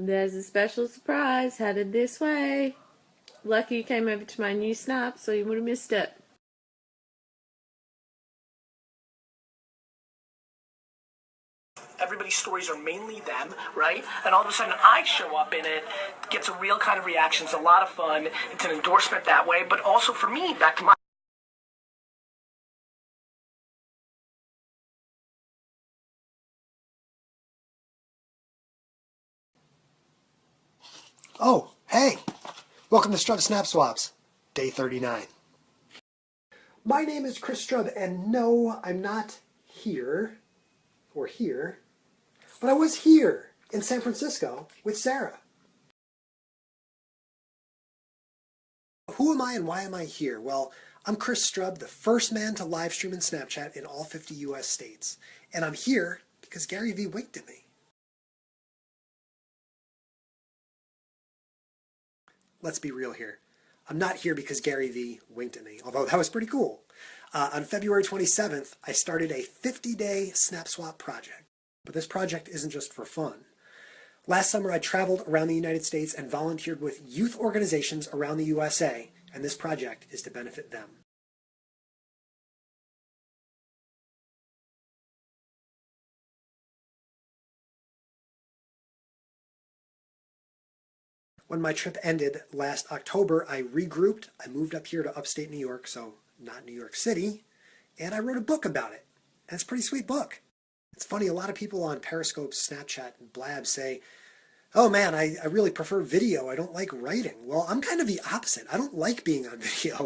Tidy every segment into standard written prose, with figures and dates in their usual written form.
There's a special surprise headed this way. Lucky you came over to my new snap, so you would have missed it. Everybody's stories are mainly them, right? And all of a sudden I show up in it, gets a real kind of reaction. It's a lot of fun. It's an endorsement that way, but also for me, back to my... Oh, hey! Welcome to Strub Snap Swaps, day 39. My name is Chris Strub, and no, I'm not here, but I was here in San Francisco with Sarah. Who am I and why am I here? Well, I'm Chris Strub, the first man to live stream in Snapchat in all 50 US states. And I'm here because Gary Vee winked at me. Let's be real here. I'm not here because Gary Vee winked at me, although that was pretty cool. On February 27th, I started a 50-day Snap Swap project. But this project isn't just for fun. Last summer, I traveled around the United States and volunteered with youth organizations around the USA, and this project is to benefit them. When my trip ended last October, I regrouped. I moved up here to upstate New York, so not New York City, and I wrote a book about it. And it's a pretty sweet book. It's funny, a lot of people on Periscope, Snapchat, and Blab say, oh man, I really prefer video. I don't like writing. Well, I'm kind of the opposite. I don't like being on video.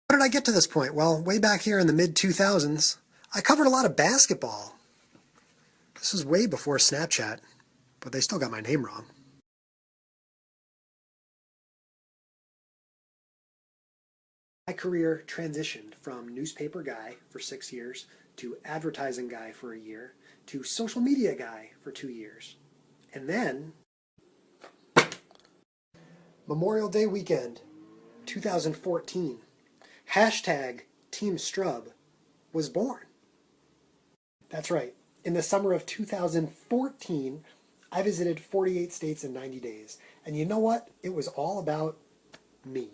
How did I get to this point? Well, way back here in the mid-2000s, I covered a lot of basketball. This was way before Snapchat, but they still got my name wrong. My career transitioned from newspaper guy for 6 years to advertising guy for a year to social media guy for 2 years. And then, Memorial Day weekend, 2014, hashtag Team Strub was born. That's right. In the summer of 2014, I visited 48 states in 90 days. And you know what? It was all about me.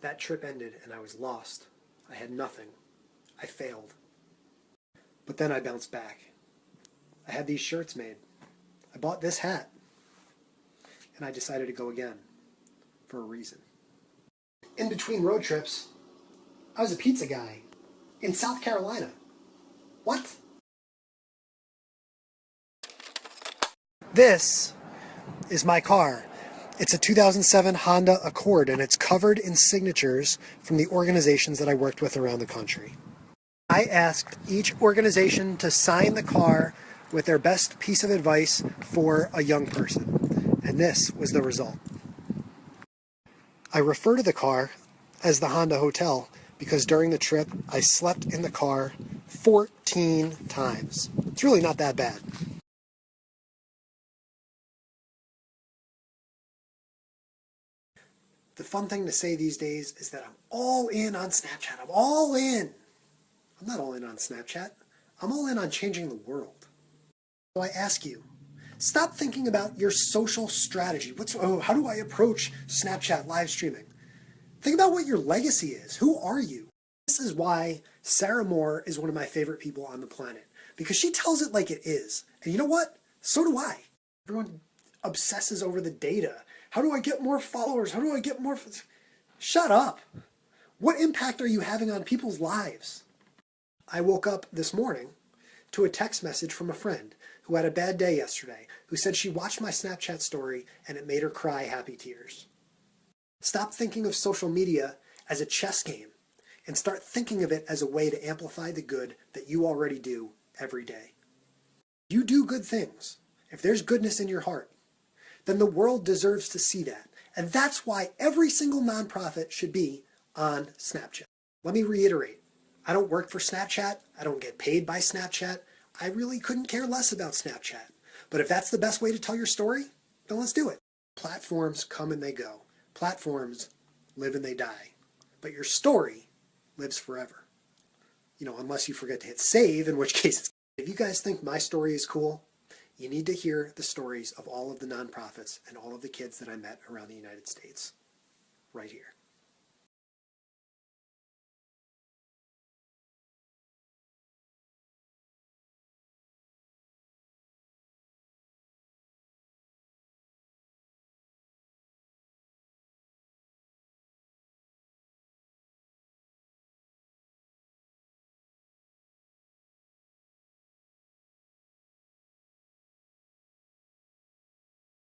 That trip ended and I was lost. I had nothing. I failed. But then I bounced back. I had these shirts made. I bought this hat. And I decided to go again. For a reason. In between road trips, I was a pizza guy. In South Carolina. What? This is my car. It's a 2007 Honda Accord, and it's covered in signatures from the organizations that I worked with around the country. I asked each organization to sign the car with their best piece of advice for a young person, and this was the result. I refer to the car as the Honda Hotel because during the trip, I slept in the car 14 times. It's really not that bad. The fun thing to say these days is that I'm all in on Snapchat. I'm all in. I'm not all in on Snapchat. I'm all in on changing the world. So I ask you, stop thinking about your social strategy. How do I approach Snapchat live streaming? Think about what your legacy is. Who are you? This is why Sarah Moore is one of my favorite people on the planet. Because she tells it like it is. And you know what? So do I. Everyone obsesses over the data. How do I get more followers? How do I get more... Shut up. What impact are you having on people's lives? I woke up this morning to a text message from a friend who had a bad day yesterday, who said she watched my Snapchat story and it made her cry happy tears. Stop thinking of social media as a chess game and start thinking of it as a way to amplify the good that you already do every day. You do good things. If there's goodness in your heart, then the world deserves to see that. And that's why every single nonprofit should be on Snapchat. Let me reiterate. I don't work for Snapchat. I don't get paid by Snapchat. I really couldn't care less about Snapchat. But if that's the best way to tell your story, then let's do it. Platforms come and they go. Platforms live and they die. But your story lives forever. You know, unless you forget to hit save, in which case it's If you guys think my story is cool, you need to hear the stories of all of the nonprofits and all of the kids that I met around the United States. Right here.